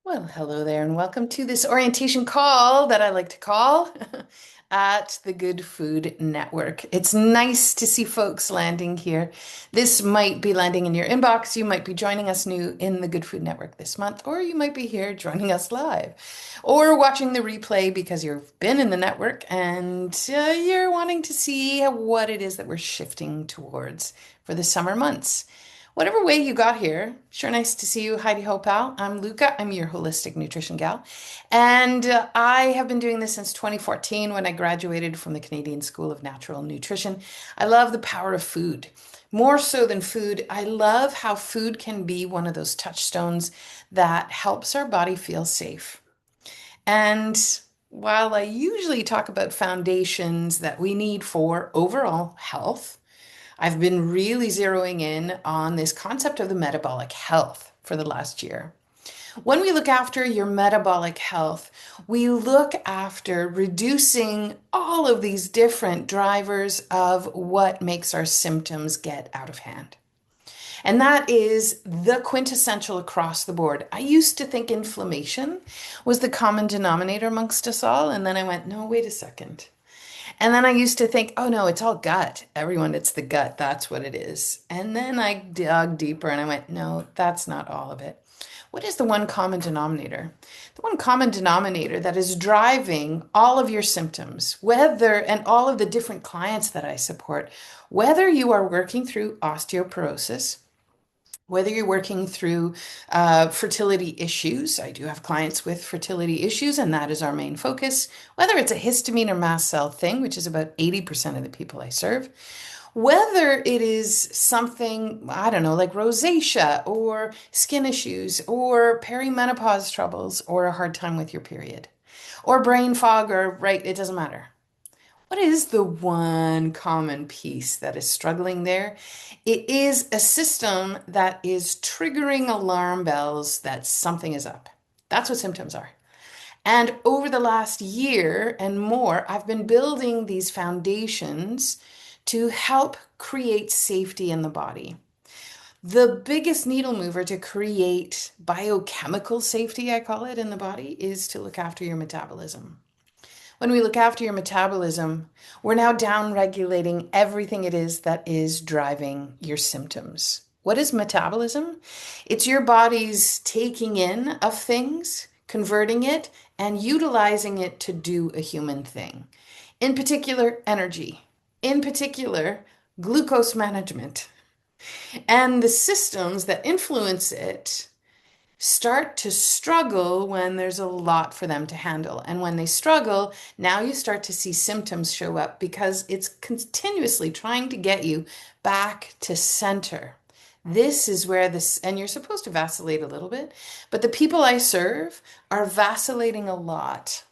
Well, hello there, and welcome to this orientation call that I like to call at the Good Food Network. It's nice to see folks landing here. This might be landing in your inbox. You might be joining us new in the Good Food Network this month, or you might be here joining us live, or watching the replay because you've been in the network and you're wanting to see what it is that we're shifting towards for the summer months. Whatever way you got here, sure nice to see you. Heidi Ho Pal. I'm Luca. I'm your holistic nutrition gal. And I have been doing this since 2014 when I graduated from the Canadian School of Natural Nutrition. I love the power of food. More so than food, I love how food can be one of those touchstones that helps our body feel safe. And while I usually talk about foundations that we need for overall health, I've been really zeroing in on this concept of the metabolic health for the last year. When we look after your metabolic health, we look after reducing all of these different drivers of what makes our symptoms get out of hand. And that is the quintessential across the board. I used to think inflammation was the common denominator amongst us all. And then I went, no, wait a second. And then I used to think, oh no, it's all gut. Everyone, it's the gut. That's what it is. And then I dug deeper and I went, no, that's not all of it. What is the one common denominator? The one common denominator that is driving all of your symptoms, and all of the different clients that I support, whether you are working through osteoporosis, whether you're working through fertility issues, I do have clients with fertility issues, and that is our main focus. Whether it's a histamine or mast cell thing, which is about 80% of the people I serve, whether it is something, I don't know, like rosacea or skin issues or perimenopause troubles or a hard time with your period or brain fog or, right, it doesn't matter. What is the one common piece that is struggling there? It is a system that is triggering alarm bells that something is up. That's what symptoms are. And over the last year and more, I've been building these foundations to help create safety in the body. The biggest needle mover to create biochemical safety, I call it, in the body, is to look after your metabolism. When we look after your metabolism, we're now down regulating everything it is that is driving your symptoms. What is metabolism? It's your body's taking in of things, converting it, and utilizing it to do a human thing. In particular, energy. In particular, glucose management. And the systems that influence it start to struggle when there's a lot for them to handle. And when they struggle, now you start to see symptoms show up because it's continuously trying to get you back to center. This is where this, and you're supposed to vacillate a little bit, but the people I serve are vacillating a lot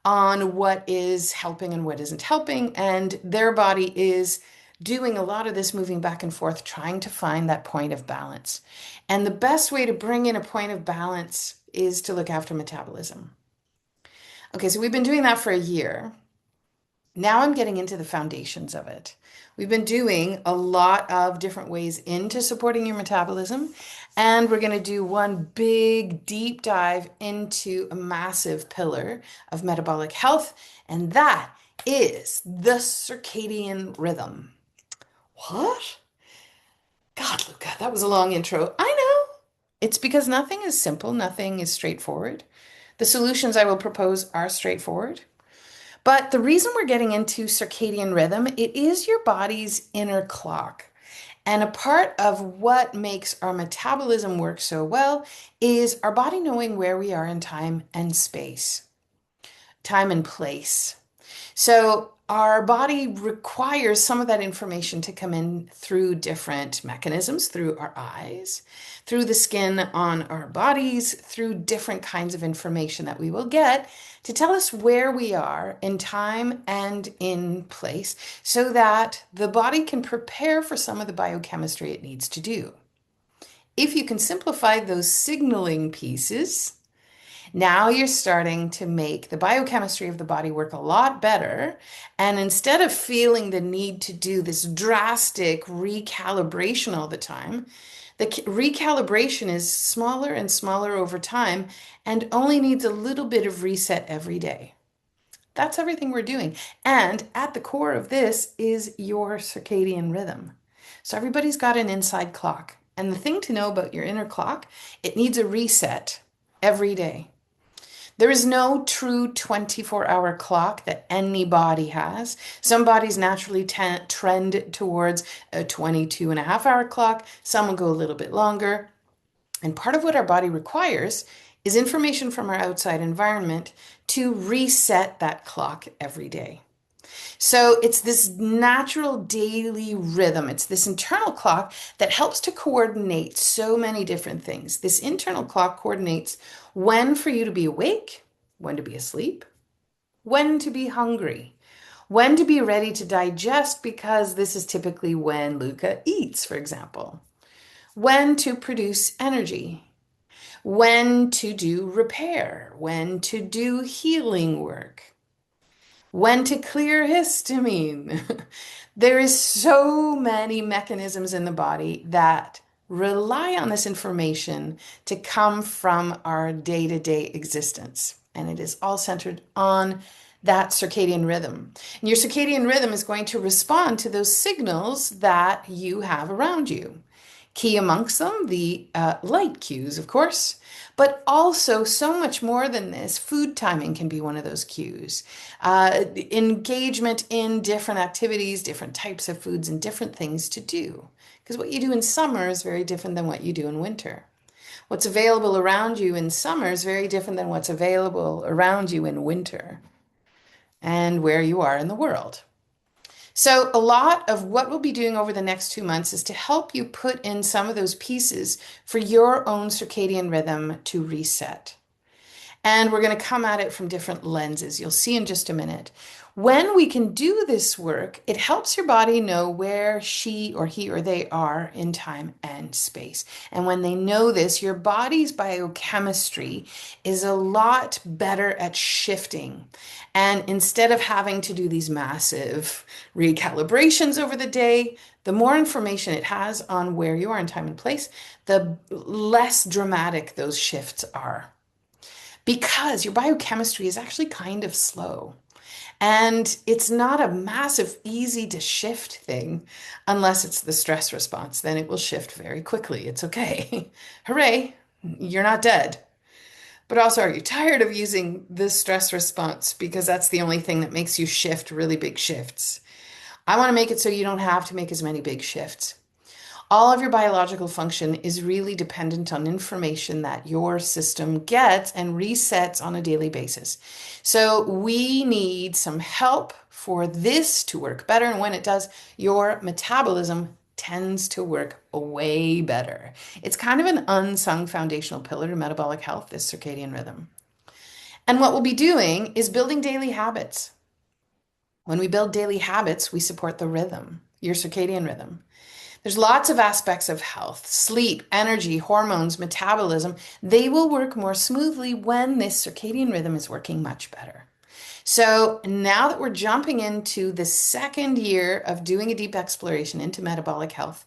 on what is helping and what isn't helping, and their body is doing a lot of this moving back and forth, trying to find that point of balance. And the best way to bring in a point of balance is to look after metabolism. Okay, so we've been doing that for a year. Now I'm getting into the foundations of it. We've been doing a lot of different ways into supporting your metabolism, and we're going to do one big deep dive into a massive pillar of metabolic health, and that is the circadian rhythm. What? God, Luca, that was a long intro. I know. It's because nothing is simple, nothing is straightforward. The solutions I will propose are straightforward. But the reason we're getting into circadian rhythm, it is your body's inner clock. And a part of what makes our metabolism work so well is our body knowing where we are in time and space, time and place. So our body requires some of that information to come in through different mechanisms, through our eyes, through the skin on our bodies, through different kinds of information that we will get to tell us where we are in time and in place so that the body can prepare for some of the biochemistry it needs to do. If you can simplify those signaling pieces, now you're starting to make the biochemistry of the body work a lot better. And instead of feeling the need to do this drastic recalibration all the time, The recalibration is smaller and smaller over time and only needs a little bit of reset every day. That's everything we're doing. And at the core of this is your circadian rhythm. So everybody's got an inside clock. And the thing to know about your inner clock, it needs a reset every day. There is no true 24-hour clock that any body has. Some bodies naturally trend towards a 22 and a half hour clock. Some will go a little bit longer. And part of what our body requires is information from our outside environment to reset that clock every day. So it's this natural daily rhythm. It's this internal clock that helps to coordinate so many different things. This internal clock coordinates when for you to be awake, when to be asleep, when to be hungry, when to be ready to digest, because this is typically when Luca eats, for example, when to produce energy, when to do repair, when to do healing work, when to clear histamine. There is so many mechanisms in the body that rely on this information to come from our day-to-day existence. And it is all centered on that circadian rhythm. And your circadian rhythm is going to respond to those signals that you have around you. Key amongst them, the light cues, of course, but also so much more than this. Food timing can be one of those cues. Engagement in different activities, different types of foods, and different things to do. Because what you do in summer is very different than what you do in winter. What's available around you in summer is very different than what's available around you in winter and where you are in the world. So, a lot of what we'll be doing over the next 2 months is to help you put in some of those pieces for your own circadian rhythm to reset. And we're going to come at it from different lenses. You'll see in just a minute. When we can do this work, it helps your body know where she or he or they are in time and space. And when they know this, your body's biochemistry is a lot better at shifting. And instead of having to do these massive recalibrations over the day, the more information it has on where you are in time and place, the less dramatic those shifts are. Because your biochemistry is actually kind of slow. And it's not a massive, easy to shift thing unless it's the stress response. Then it will shift very quickly. It's okay. Hooray, you're not dead. But also, are you tired of using the stress response? Because that's the only thing that makes you shift really big shifts. I want to make it so you don't have to make as many big shifts. All of your biological function is really dependent on information that your system gets and resets on a daily basis. So we need some help for this to work better. And when it does, your metabolism tends to work way better. It's kind of an unsung foundational pillar to metabolic health, this circadian rhythm. And what we'll be doing is building daily habits. When we build daily habits, we support the rhythm, your circadian rhythm. There's lots of aspects of health, sleep, energy, hormones, metabolism. They will work more smoothly when this circadian rhythm is working much better. So now that we're jumping into the second year of doing a deep exploration into metabolic health,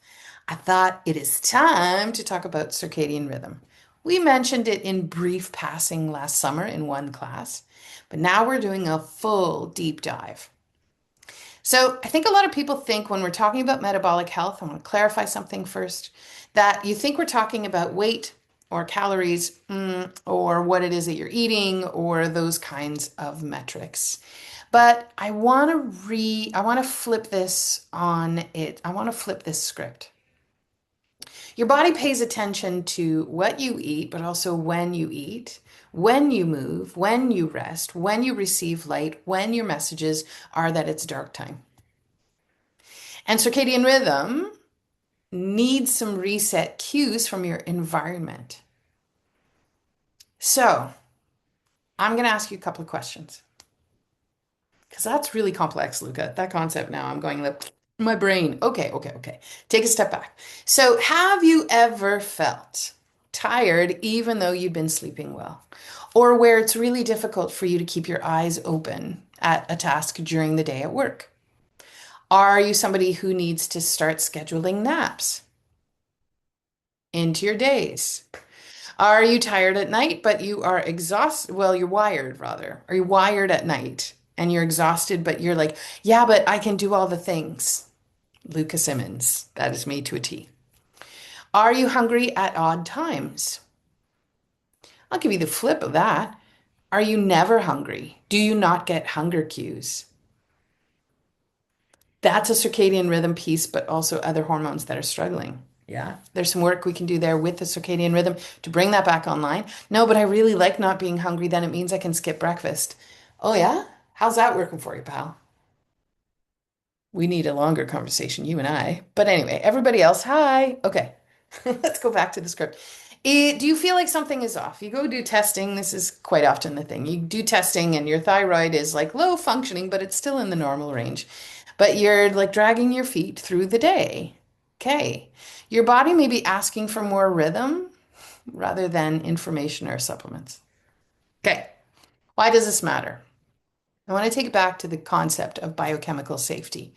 I thought it is time to talk about circadian rhythm. We mentioned it in brief passing last summer in one class, but now we're doing a full deep dive. So I think a lot of people think when we're talking about metabolic health, I want to clarify something first, that you think we're talking about weight or calories, or what it is that you're eating or those kinds of metrics. But I want to flip this on it. I want to flip this script. Your body pays attention to what you eat, but also when you eat, when you move, when you rest, when you receive light, when your messages are that it's dark time. And circadian rhythm needs some reset cues from your environment. So I'm going to ask you a couple of questions because that's really complex, Luca. That concept now, I'm going like my brain. Okay. Take a step back. So have you ever felt tired even though you've been sleeping well? Or where it's really difficult for you to keep your eyes open at a task during the day at work? Are you somebody who needs to start scheduling naps? into your days. Are you tired at night, but you are exhausted? Well, you're wired rather. Are you wired at night and you're exhausted, but you're like, yeah, but I can do all the things. Luca Simmons. That is me to a T. Are you hungry at odd times? I'll give you the flip of that. Are you never hungry? Do you not get hunger cues? That's a circadian rhythm piece, but also other hormones that are struggling. Yeah. There's some work we can do there with the circadian rhythm to bring that back online. No, but I really like not being hungry. Then it means I can skip breakfast. Oh, yeah? How's that working for you, pal? We need a longer conversation, you and I. But anyway, everybody else, hi. Okay, let's go back to the script. Do you feel like something is off? You go do testing. This is quite often the thing. You do testing and your thyroid is like low functioning, but it's still in the normal range. But you're like dragging your feet through the day. Okay. Your body may be asking for more rhythm rather than information or supplements. Okay. Why does this matter? I want to take it back to the concept of biochemical safety.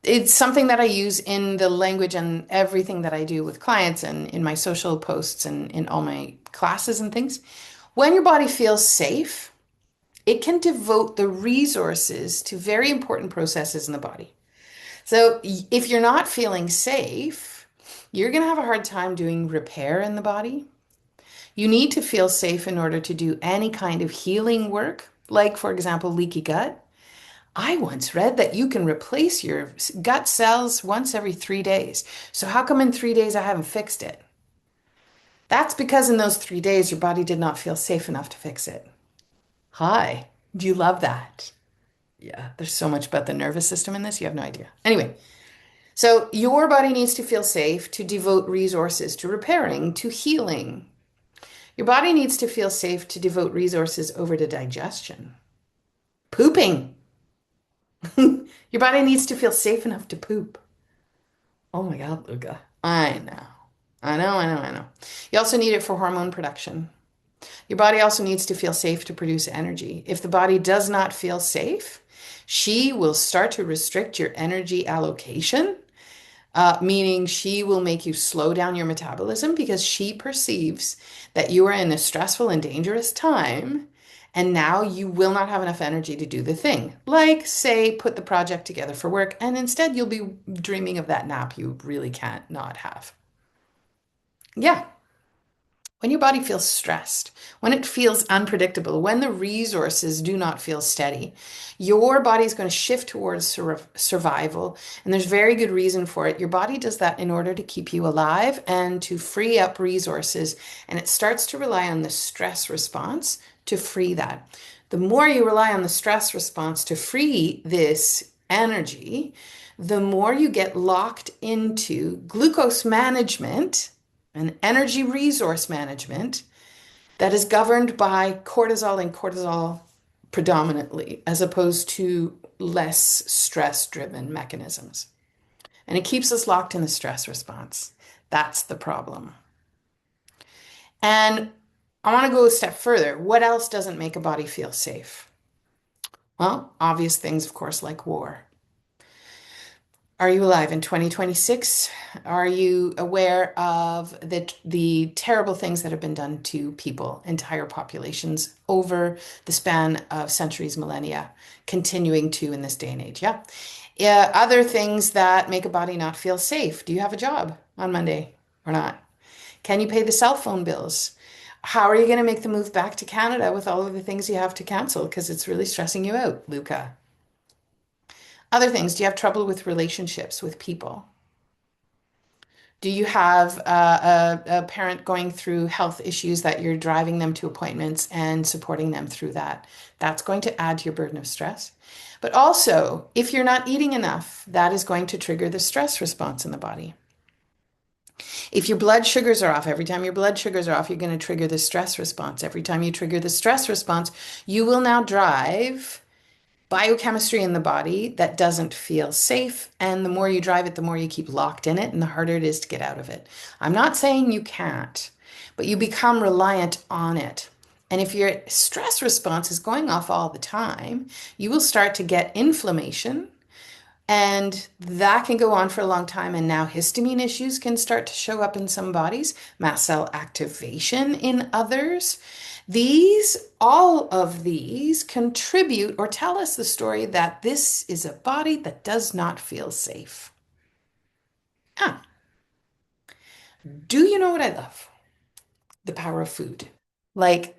It's something that I use in the language and everything that I do with clients and in my social posts and in all my classes and things. When your body feels safe, it can devote the resources to very important processes in the body. So if you're not feeling safe, you're going to have a hard time doing repair in the body. You need to feel safe in order to do any kind of healing work, like, for example, leaky gut. I once read that you can replace your gut cells once every 3 days. So how come in 3 days I haven't fixed it? That's because in those 3 days, your body did not feel safe enough to fix it. Hi, do you love that? Yeah, there's so much about the nervous system in this, you have no idea. Anyway, so your body needs to feel safe to devote resources to repairing, to healing. Your body needs to feel safe to devote resources over to digestion. Pooping. Your body needs to feel safe enough to poop. Oh my God, Luca. I know. I know. You also need it for hormone production. Your body also needs to feel safe to produce energy. If the body does not feel safe, she will start to restrict your energy allocation, meaning she will make you slow down your metabolism because she perceives that you are in a stressful and dangerous time. And now you will not have enough energy to do the thing. Like, say, put the project together for work, and instead you'll be dreaming of that nap you really can't not have. Yeah. When your body feels stressed, when it feels unpredictable, when the resources do not feel steady, your body is going to shift towards survival. And there's very good reason for it. Your body does that in order to keep you alive and to free up resources. And it starts to rely on the stress response to free that. The more you rely on the stress response to free this energy, the more you get locked into glucose management and energy resource management that is governed by cortisol and cortisol predominantly, as opposed to less stress-driven mechanisms. And it keeps us locked in the stress response. That's the problem. And I want to go a step further. What else doesn't make a body feel safe? Well, obvious things, of course, like war. Are you alive in 2026? Are you aware of the terrible things that have been done to people, entire populations over the span of centuries, millennia, continuing to in this day and age? Yeah. Yeah. Other things that make a body not feel safe. Do you have a job on Monday or not? Can you pay the cell phone bills? How are you going to make the move back to Canada with all of the things you have to cancel? Because it's really stressing you out, Luca. Other things, do you have trouble with relationships with people? Do you have a parent going through health issues that you're driving them to appointments and supporting them through that? That's going to add to your burden of stress. But also, if you're not eating enough, that is going to trigger the stress response in the body. If your blood sugars are off, every time your blood sugars are off, you're going to trigger the stress response. Every time you trigger the stress response, you will now drive biochemistry in the body that doesn't feel safe. And the more you drive it, the more you keep locked in it and the harder it is to get out of it. I'm not saying you can't, but you become reliant on it. And if your stress response is going off all the time, you will start to get inflammation, And that can go on for a long time. And now histamine issues can start to show up in some bodies, mast cell activation in others. All of these contribute or tell us the story that this is a body that does not feel safe. Ah, do you know what I love? The power of food. Like,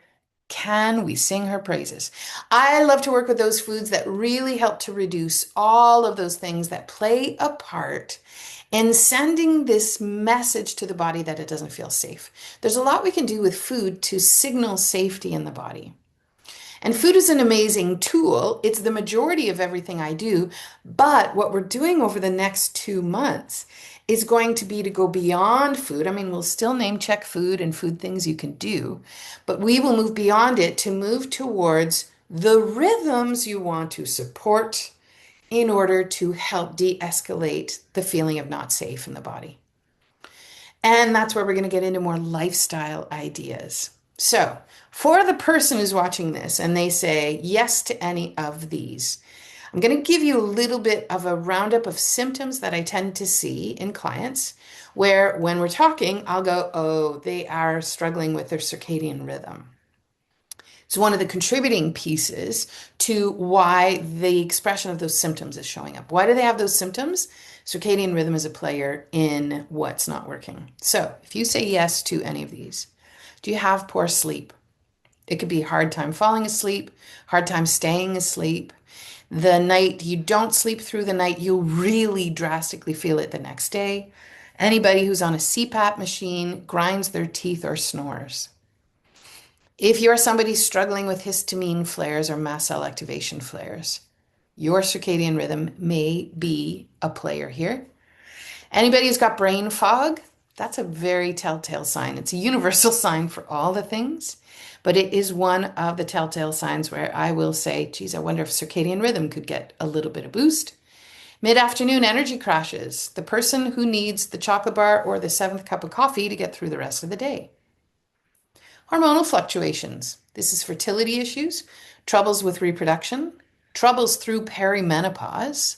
can we sing her praises? I love to work with those foods that really help to reduce all of those things that play a part in sending this message to the body that it doesn't feel safe. There's a lot we can do with food to signal safety in the body. And food is an amazing tool. It's the majority of everything I do. But what we're doing over the next 2 months is going to be to go beyond food. I mean, we'll still name check food and food things you can do, but we will move beyond it to move towards the rhythms you want to support in order to help de escalate the feeling of not safe in the body. And that's where we're going to get into more lifestyle ideas. So, for the person who's watching this and they say yes to any of these, I'm going to give you a little bit of a roundup of symptoms that I tend to see in clients where when we're talking, I'll go, oh, they are struggling with their circadian rhythm. It's one of the contributing pieces to why the expression of those symptoms is showing up. Why do they have those symptoms? Circadian rhythm is a player in what's not working. So if you say yes to any of these, do you have poor sleep? It could be hard time falling asleep, hard time staying asleep. The night you don't sleep through the night, you'll really drastically feel it the next day. Anybody who's on a CPAP machine grinds their teeth or snores. If you're somebody struggling with histamine flares or mast cell activation flares, your circadian rhythm may be a player here. Anybody who's got brain fog, that's a very telltale sign. It's a universal sign for all the things, but it is one of the telltale signs where I will say, geez, I wonder if circadian rhythm could get a little bit of boost. Mid-afternoon energy crashes, the person who needs the chocolate bar or the seventh cup of coffee to get through the rest of the day. Hormonal fluctuations. This is fertility issues, troubles with reproduction, troubles through perimenopause,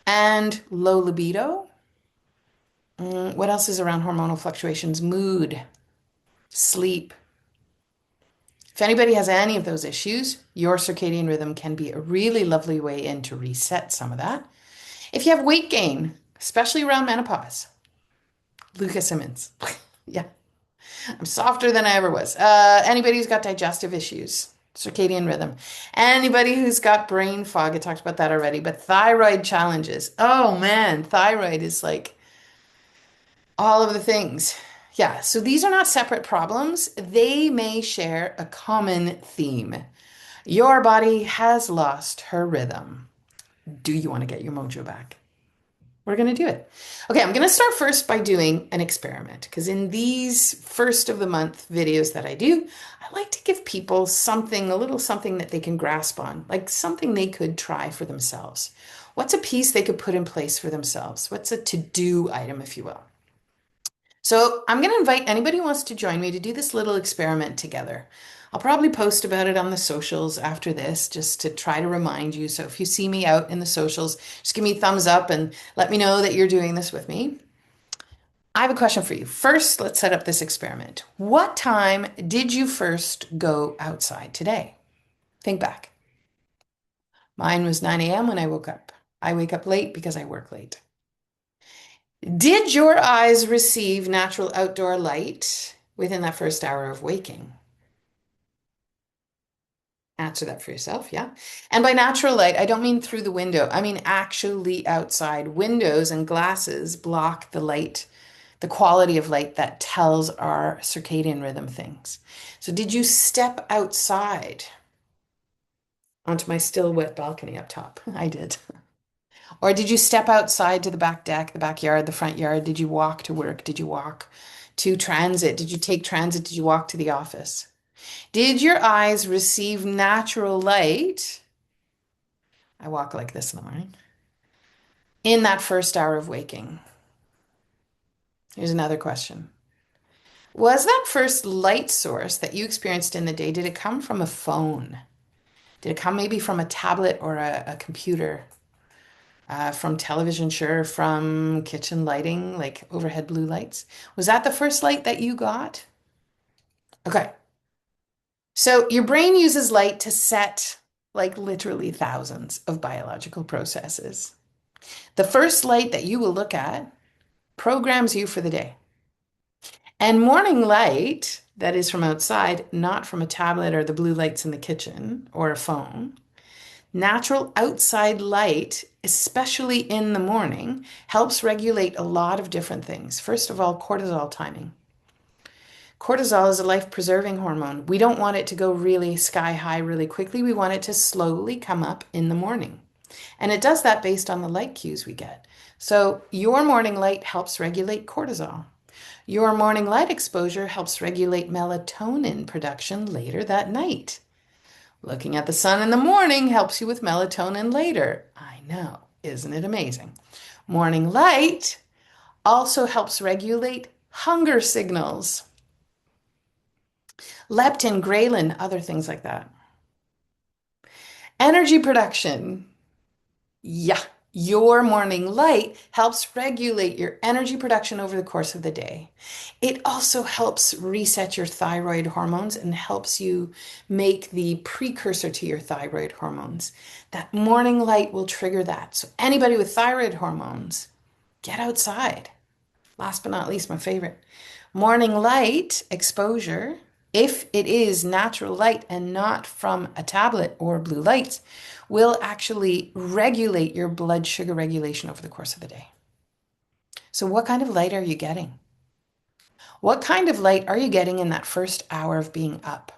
and low libido. What else is around hormonal fluctuations? Mood, sleep. If anybody has any of those issues, your circadian rhythm can be a really lovely way in to reset some of that. If you have weight gain, especially around menopause, Lucas Simmons. Yeah. I'm softer than I ever was. Anybody who's got digestive issues, circadian rhythm. Anybody who's got brain fog, I talked about that already, but thyroid challenges. Oh man, thyroid is like all of the things. Yeah, so these are not separate problems. They may share a common theme. Your body has lost her rhythm. Do you want to get your mojo back? We're going to do it. Okay, I'm going to start first by doing an experiment because in these first of the month videos that I do, I like to give people something, a little something that they can grasp on, like something they could try for themselves. What's a piece they could put in place for themselves? What's a to-do item, if you will? So I'm going to invite anybody who wants to join me to do this little experiment together. I'll probably post about it on the socials after this just to try to remind you. So if you see me out in the socials, just give me a thumbs up and let me know that you're doing this with me. I have a question for you. First, let's set up this experiment. What time did you first go outside today? Think back. Mine was 9 a.m. when I woke up. I wake up late because I work late. Did your eyes receive natural outdoor light within that first hour of waking? Answer that for yourself, yeah. And by natural light, I don't mean through the window. I mean actually outside. Windows and glasses block the light, the quality of light that tells our circadian rhythm things. So did you step outside onto my still wet balcony up top? I did. Or did you step outside to the back deck, the backyard, the front yard? Did you walk to work? Did you walk to transit? Did you take transit? Did you walk to the office? Did your eyes receive natural light? I walk like this in the morning. In that first hour of waking. Here's another question. Was that first light source that you experienced in the day, did it come from a phone? Did it come maybe from a tablet or a computer? from television, sure, from kitchen lighting, like overhead blue lights. Was that the first light that you got? Okay. So your brain uses light to set like literally thousands of biological processes. The first light that you will look at programs you for the day. And morning light, that is from outside, not from a tablet or the blue lights in the kitchen or a phone. Natural outside light, especially in the morning, helps regulate a lot of different things. First of all, cortisol timing. Cortisol is a life-preserving hormone. We don't want it to go really sky high really quickly. We want it to slowly come up in the morning. And it does that based on the light cues we get. So your morning light helps regulate cortisol. Your morning light exposure helps regulate melatonin production later that night. Looking at the sun in the morning helps you with melatonin later. I know, isn't it amazing? Morning light also helps regulate hunger signals, leptin, ghrelin, other things like that. Energy production. Yeah, your morning light helps regulate your energy production over the course of the day. It also helps reset your thyroid hormones and helps you make the precursor to your thyroid hormones. That morning light will trigger that. So, anybody with thyroid hormones, get outside. Last but not least, my favorite. Morning light exposure, if it is natural light and not from a tablet or blue lights, will actually regulate your blood sugar regulation over the course of the day. So, what kind of light are you getting? What kind of light are you getting in that first hour of being up?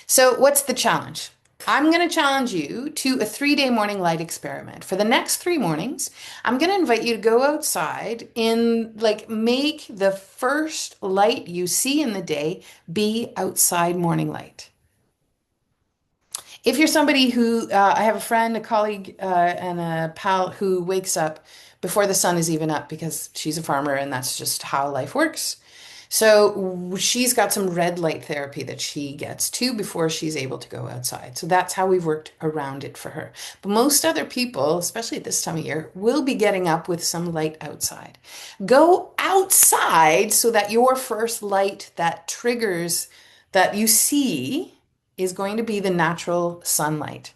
So, what's the challenge? I'm going to challenge you to a 3-day morning light experiment. For the next 3 mornings, I'm going to invite you to go outside and like make the first light you see in the day be outside morning light. If you're somebody who, I have a friend, a colleague, and a pal who wakes up before the sun is even up because she's a farmer and that's just how life works. So she's got some red light therapy that she gets to before she's able to go outside. So that's how we've worked around it for her. But most other people, especially at this time of year, will be getting up with some light outside. Go outside so that your first light that triggers that you see is going to be the natural sunlight.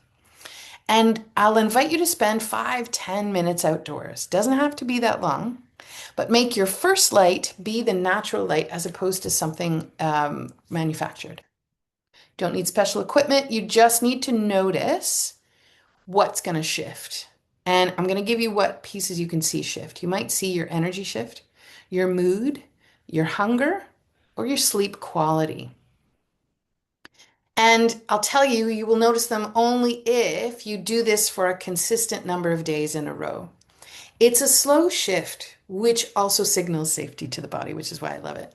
And I'll invite you to spend 5-10 minutes outdoors. Doesn't have to be that long, but make your first light be the natural light as opposed to something manufactured. Don't need special equipment. You just need to notice what's going to shift. And I'm going to give you what pieces you can see shift. You might see your energy shift, your mood, your hunger, or your sleep quality. And I'll tell you, you will notice them only if you do this for a consistent number of days in a row. It's a slow shift, which also signals safety to the body, which is why I love it.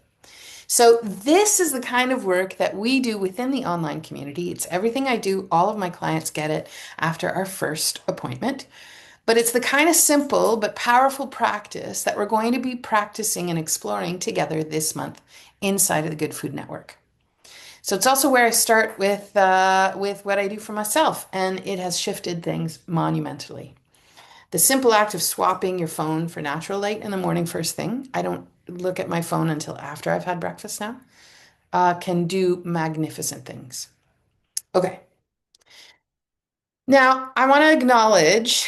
So this is the kind of work that we do within the online community. It's everything I do. All of my clients get it after our first appointment. But it's the kind of simple but powerful practice that we're going to be practicing and exploring together this month inside of the Good Food Network. So it's also where I start with what I do for myself, and it has shifted things monumentally. The simple act of swapping your phone for natural light in the morning first thing, I don't look at my phone until after I've had breakfast now, can do magnificent things. Okay. Now, I want to acknowledge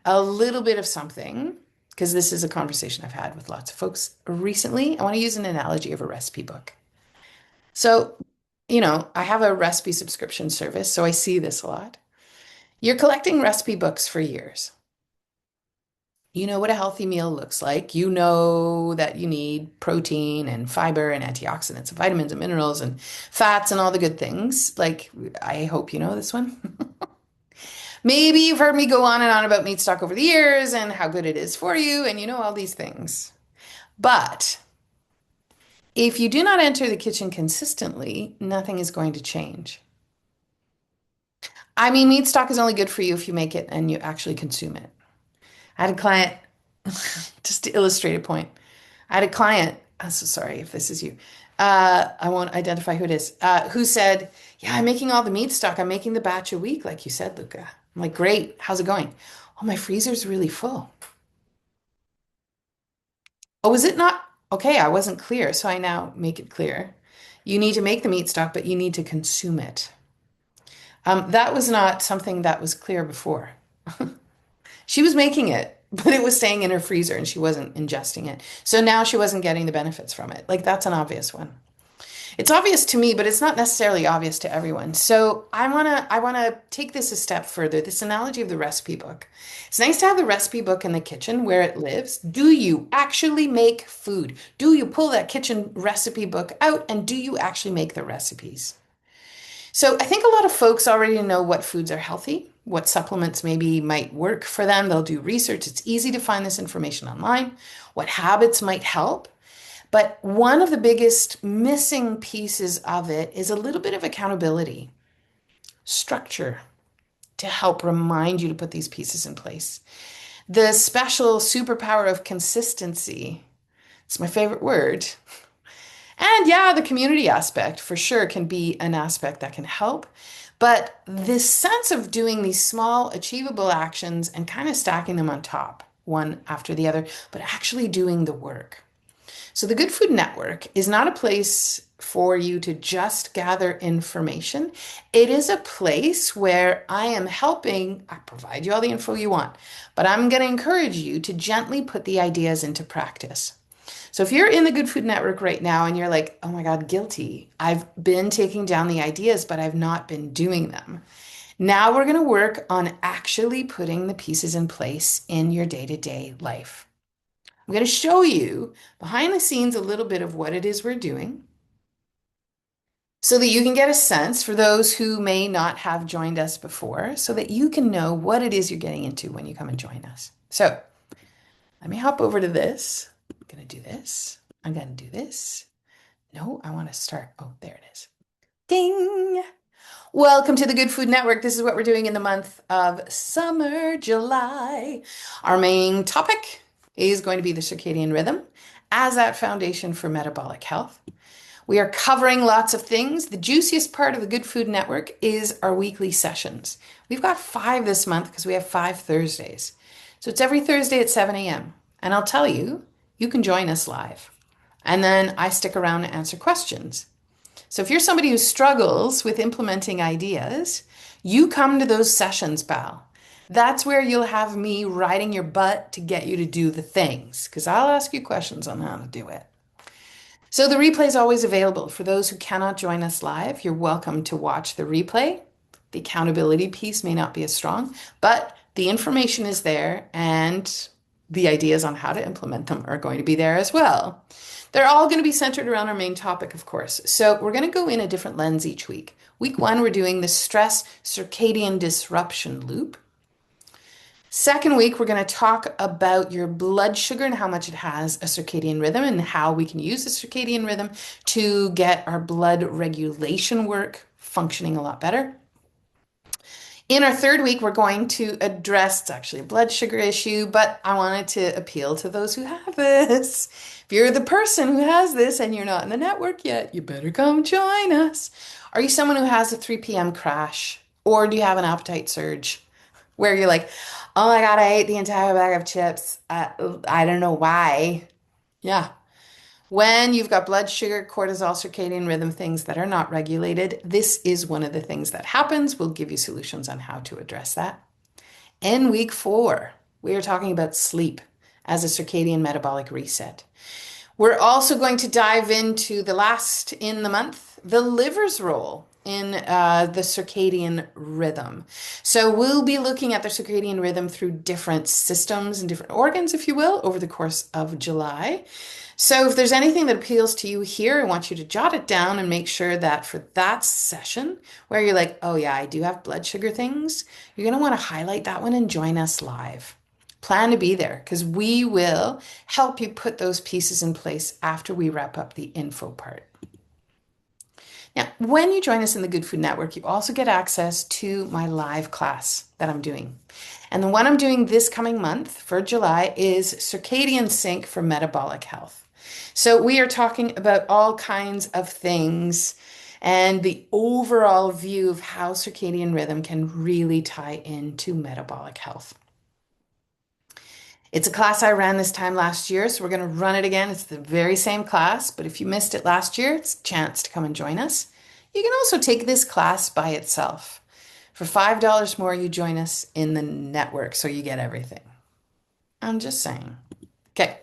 a little bit of something because this is a conversation I've had with lots of folks recently. I want to use an analogy of a recipe book. So, I have a recipe subscription service, so I see this a lot. You're collecting recipe books for years. You know what a healthy meal looks like. You know that you need protein and fiber and antioxidants and vitamins and minerals and fats and all the good things. Like, I hope you know this one. Maybe you've heard me go on and on about meat stock over the years and how good it is for you, and you know all these things. But if you do not enter the kitchen consistently, nothing is going to change. I mean, meat stock is only good for you if you make it and you actually consume it. I had a client, just to illustrate a point, I had a client, I'm so sorry if this is you, I won't identify who it is, who said, yeah, I'm making all the meat stock. I'm making the batch a week, like you said, Luca. I'm like, great. How's it going? Oh, my freezer's really full. Oh, is it not? Okay, I wasn't clear, so I now make it clear. You need to make the meat stock, but you need to consume it. That was not something that was clear before. She was making it, but it was staying in her freezer and she wasn't ingesting it. So now she wasn't getting the benefits from it. Like that's an obvious one. It's obvious to me, but it's not necessarily obvious to everyone. So I want to take this a step further. This analogy of the recipe book. It's nice to have the recipe book in the kitchen where it lives. Do you actually make food? Do you pull that kitchen recipe book out and do you actually make the recipes? So I think a lot of folks already know what foods are healthy, what supplements maybe might work for them. They'll do research. It's easy to find this information online, what habits might help. But one of the biggest missing pieces of it is a little bit of accountability, structure to help remind you to put these pieces in place. The special superpower of consistency. It's my favorite word. And yeah, the community aspect for sure can be an aspect that can help. But this sense of doing these small, achievable actions and kind of stacking them on top, one after the other, but actually doing the work. So, the Good Food Network is not a place for you to just gather information. It is a place where I am helping, I provide you all the info you want, but I'm going to encourage you to gently put the ideas into practice. So if you're in the Good Food Network right now and you're like, oh my God, guilty, I've been taking down the ideas, but I've not been doing them. Now we're going to work on actually putting the pieces in place in your day-to-day life. I'm going to show you behind the scenes a little bit of what it is we're doing so that you can get a sense for those who may not have joined us before, so that you can know what it is you're getting into when you come and join us. So let me hop over to this. I'm going to do this. I'm going to do this. No, I want to start. Oh, there it is. Ding! Welcome to the Good Food Network. This is what we're doing in the month of summer, July. Our main topic is going to be the circadian rhythm as that foundation for metabolic health. We are covering lots of things. The juiciest part of the Good Food Network is our weekly sessions. We've got 5 this month because we have 5 Thursdays. So it's every Thursday at 7 a.m. And I'll tell you, you can join us live. And then I stick around and answer questions. So if you're somebody who struggles with implementing ideas, you come to those sessions, pal. That's where you'll have me riding your butt to get you to do the things, because I'll ask you questions on how to do it. So the replay is always available. For those who cannot join us live, you're welcome to watch the replay. The accountability piece may not be as strong, but the information is there and the ideas on how to implement them are going to be there as well. They're all going to be centered around our main topic, of course. So we're going to go in a different lens each week. Week 1, we're doing the stress circadian disruption loop. Second week, we're going to talk about your blood sugar and how much it has a circadian rhythm and how we can use the circadian rhythm to get our blood regulation work functioning a lot better. In our third week, we're going to address, it's actually a blood sugar issue, but I wanted to appeal to those who have this. If you're the person who has this and you're not in the network yet, you better come join us. Are you someone who has a 3 p.m. crash? Or do you have an appetite surge where you're like, oh my God, I ate the entire bag of chips. I don't know why. Yeah. When you've got blood sugar, cortisol, circadian rhythm, things that are not regulated, this is one of the things that happens. We'll give you solutions on how to address that. In week 4, we are talking about sleep as a circadian metabolic reset. We're also going to dive into the last in the month, the liver's role in the circadian rhythm. So we'll be looking at the circadian rhythm through different systems and different organs, if you will, over the course of July. So if there's anything that appeals to you here, I want you to jot it down and make sure that for that session where you're like, oh yeah, I do have blood sugar things, you're going to want to highlight that one and join us live. Plan to be there because we will help you put those pieces in place after we wrap up the info part. Now, when you join us in the Good Food Network, you also get access to my live class that I'm doing. And the one I'm doing this coming month for July is Circadian Sync for Metabolic Health. So we are talking about all kinds of things. and the overall view of how circadian rhythm can really tie into metabolic health. It's a class I ran this time last year, so we're going to run it again. It's the very same class, but if you missed it last year, it's a chance to come and join us. You can also take this class by itself. For $5 more, you join us in the network, so you get everything. I'm just saying. Okay.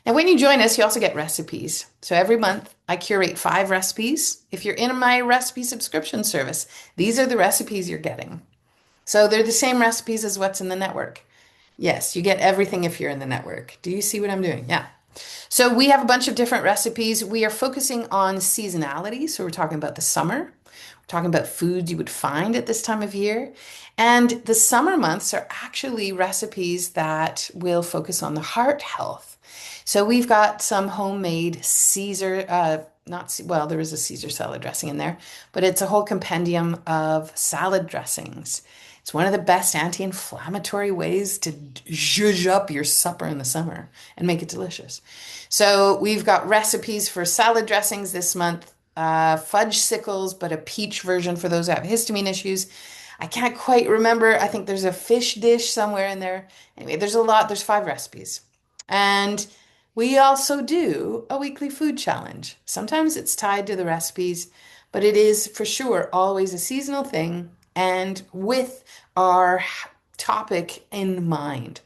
Now, when you join us, you also get recipes. So every month, I curate 5 recipes. If you're in my recipe subscription service, these are the recipes you're getting. So they're the same recipes as what's in the network. Yes, you get everything if you're in the network. Do you see what I'm doing? Yeah. So we have a bunch of different recipes. We are focusing on seasonality. So we're talking about the summer. We're talking about foods you would find at this time of year. And the summer months are actually recipes that will focus on the heart health. So we've got some homemade Caesar, not, well, there is a Caesar salad dressing in there, but it's a whole compendium of salad dressings. It's one of the best anti-inflammatory ways to zhuzh up your supper in the summer and make it delicious. So we've got recipes for salad dressings this month, fudge sickles, but a peach version for those who have histamine issues. I can't quite remember. I think there's a fish dish somewhere in there. Anyway, there's a lot. There's 5 recipes. And we also do a weekly food challenge. Sometimes it's tied to the recipes, but it is for sure always a seasonal thing and with our topic in mind.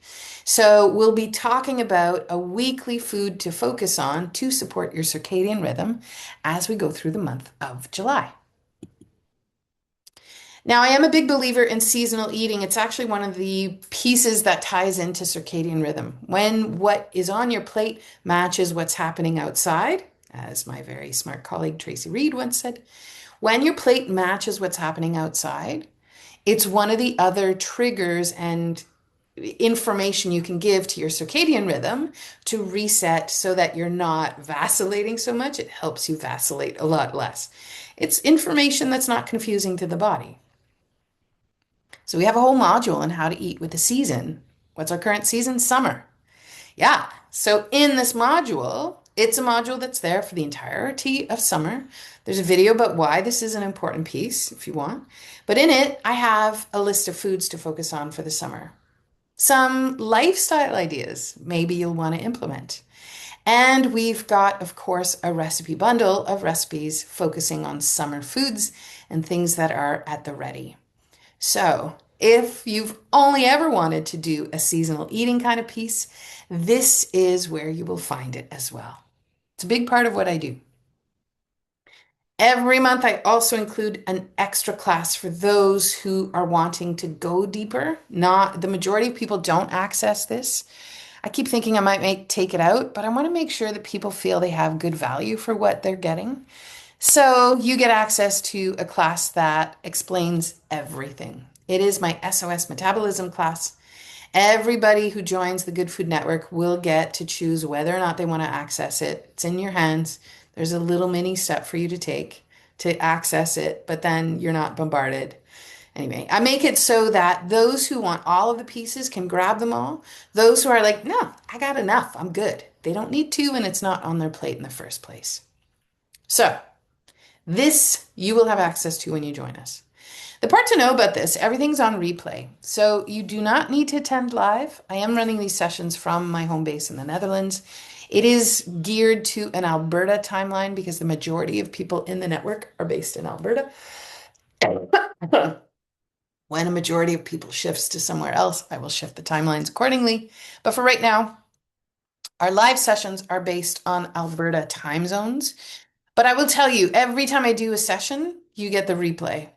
So we'll be talking about a weekly food to focus on to support your circadian rhythm as we go through the month of July. Now, I am a big believer in seasonal eating. It's actually one of the pieces that ties into circadian rhythm. When what is on your plate matches what's happening outside, as my very smart colleague Tracy Reed once said, when your plate matches what's happening outside, it's one of the other triggers and information you can give to your circadian rhythm to reset so that you're not vacillating so much. It helps you vacillate a lot less. It's information that's not confusing to the body. So we have a whole module on how to eat with the season. What's our current season? Summer. Yeah. So in this module, it's a module that's there for the entirety of summer. There's a video about why this is an important piece if you want. But in it, I have a list of foods to focus on for the summer. Some lifestyle ideas maybe you'll want to implement. And we've got, of course, a recipe bundle of recipes focusing on summer foods and things that are at the ready. So, if you've only ever wanted to do a seasonal eating kind of piece, this is where you will find it as well. It's a big part of what I do. Every month, I also include an extra class for those who are wanting to go deeper. Not the majority of people don't access this. I keep thinking I might take it out, but I want to make sure that people feel they have good value for what they're getting. So you get access to a class that explains everything. It is my SOS metabolism class. Everybody who joins the GoodFood Network will get to choose whether or not they want to access it. It's in your hands. There's a little mini step for you to take to access it, but then you're not bombarded. Anyway, I make it so that those who want all of the pieces can grab them all. Those who are like, no, I got enough. I'm good. They don't need to, and it's not on their plate in the first place. So, this you will have access to when you join us. The part to know about this, everything's on replay. So you do not need to attend live. I am running these sessions from my home base in the Netherlands. It is geared to an Alberta timeline because the majority of people in the network are based in Alberta. When a majority of people shifts to somewhere else, I will shift the timelines accordingly. But for right now, our live sessions are based on Alberta time zones. But I will tell you, every time I do a session, you get the replay.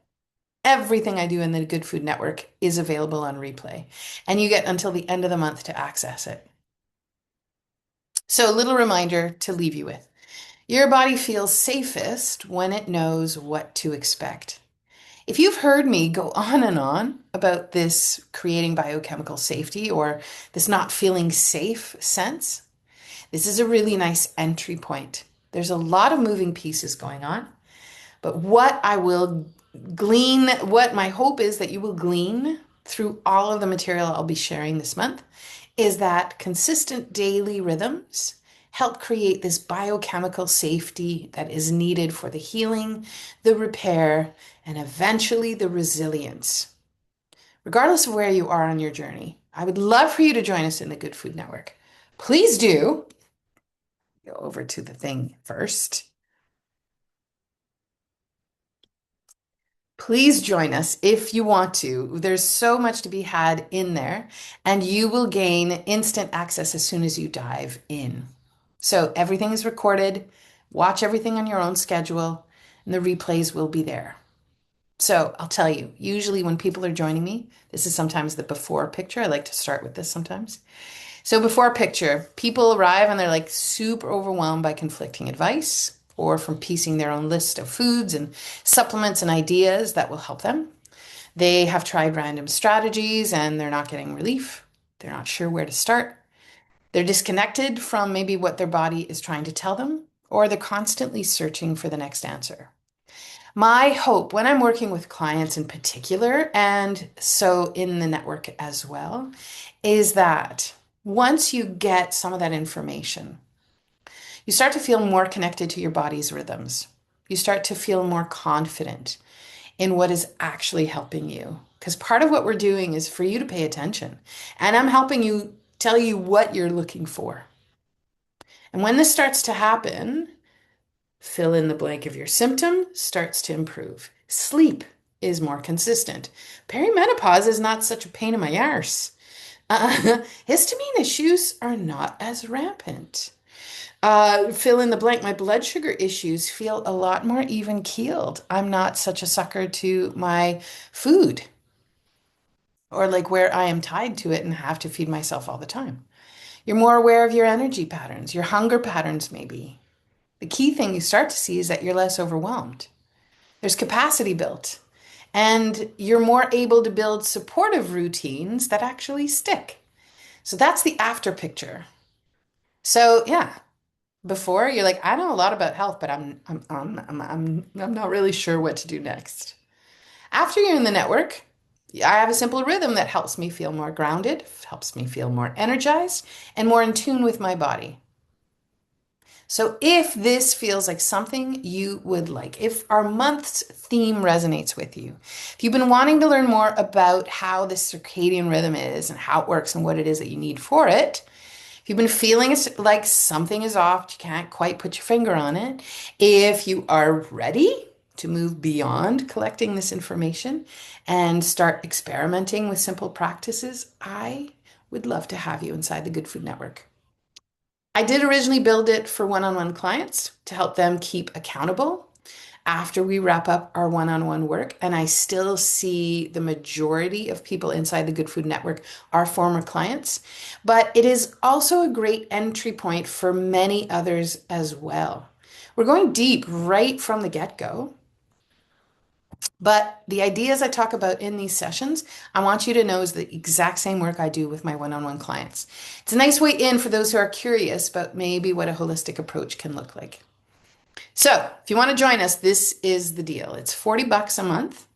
Everything I do in the GoodFood Network is available on replay, and you get until the end of the month to access it. So a little reminder to leave you with. Your body feels safest when it knows what to expect. If you've heard me go on and on about this creating biochemical safety or this not feeling safe sense, this is a really nice entry point. There's a lot of moving pieces going on, but what my hope is that you will glean through all of the material I'll be sharing this month is that consistent daily rhythms help create this biochemical safety that is needed for the healing, the repair, and eventually the resilience. Regardless of where you are on your journey, I would love for you to join us in the Good Food Network. Please do go over to the thing first. Please join us if you want to. There's so much to be had in there, and you will gain instant access as soon as you dive in. So everything is recorded. Watch everything on your own schedule, and the replays will be there. So I'll tell you, usually when people are joining me, this is sometimes the before picture. I like to start with this sometimes. So before picture, people arrive and they're like super overwhelmed by conflicting advice or from piecing their own list of foods and supplements and ideas that will help them. They have tried random strategies and they're not getting relief. They're not sure where to start. They're disconnected from maybe what their body is trying to tell them, or they're constantly searching for the next answer. My hope when I'm working with clients in particular, and so in the network as well, is that once you get some of that information, you start to feel more connected to your body's rhythms. You start to feel more confident in what is actually helping you. Because part of what we're doing is for you to pay attention. And I'm helping you tell you what you're looking for. And when this starts to happen, fill in the blank of your symptom starts to improve. Sleep is more consistent. Perimenopause is not such a pain in my arse. Histamine issues are not as rampant. Fill in the blank. My blood sugar issues feel a lot more even keeled. I'm not such a sucker to my food or like where I am tied to it and have to feed myself all the time. You're more aware of your energy patterns, your hunger patterns, maybe. The key thing you start to see is that you're less overwhelmed. There's capacity built, and you're more able to build supportive routines that actually stick. So that's the after picture. So yeah, before you're like, I know a lot about health, but I'm not really sure what to do next. After you're in the network, I have a simple rhythm that helps me feel more grounded, helps me feel more energized, and more in tune with my body. So if this feels like something you would like, if our month's theme resonates with you, if you've been wanting to learn more about how the circadian rhythm is and how it works and what it is that you need for it, if you've been feeling like something is off, you can't quite put your finger on it, if you are ready to move beyond collecting this information and start experimenting with simple practices, I would love to have you inside the Good Food Network. I did originally build it for one-on-one clients to help them keep accountable after we wrap up our one-on-one work. And I still see the majority of people inside the Good Food Network are former clients. But it is also a great entry point for many others as well. We're going deep right from the get-go. But the ideas I talk about in these sessions, I want you to know is the exact same work I do with my one-on-one clients. It's a nice way in for those who are curious about maybe what a holistic approach can look like. So if you want to join us, this is the deal. It's $40 a month.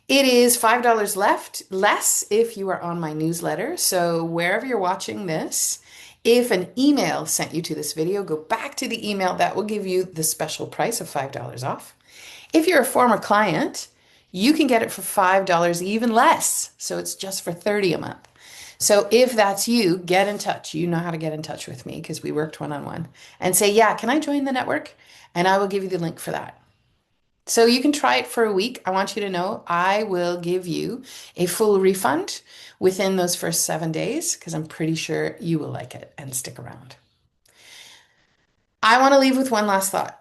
It is $5 less if you are on my newsletter. So wherever you're watching this, if an email sent you to this video, go back to the email. That will give you the special price of $5 off. If you're a former client, you can get it for $5 even less. So it's just for $30 a month. So if that's you, get in touch. You know how to get in touch with me because we worked one-on-one and say, yeah, can I join the network? And I will give you the link for that. So you can try it for a week. I want you to know I will give you a full refund within those first 7 days because I'm pretty sure you will like it and stick around. I want to leave with one last thought.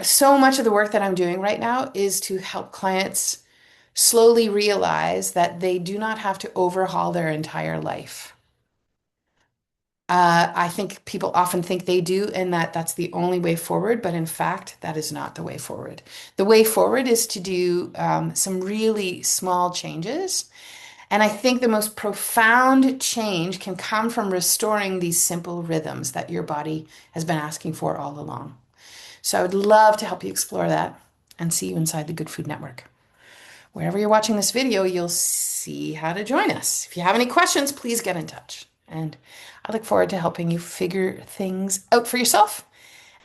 So much of the work that I'm doing right now is to help clients slowly realize that they do not have to overhaul their entire life. I think people often think they do, and that's the only way forward. But in fact, that is not the way forward. The way forward is to do some really small changes. And I think the most profound change can come from restoring these simple rhythms that your body has been asking for all along. So I would love to help you explore that and see you inside the Good Food Network. Wherever you're watching this video, you'll see how to join us. If you have any questions, please get in touch. And I look forward to helping you figure things out for yourself.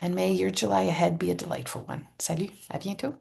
And may your July ahead be a delightful one. Salut, à bientôt.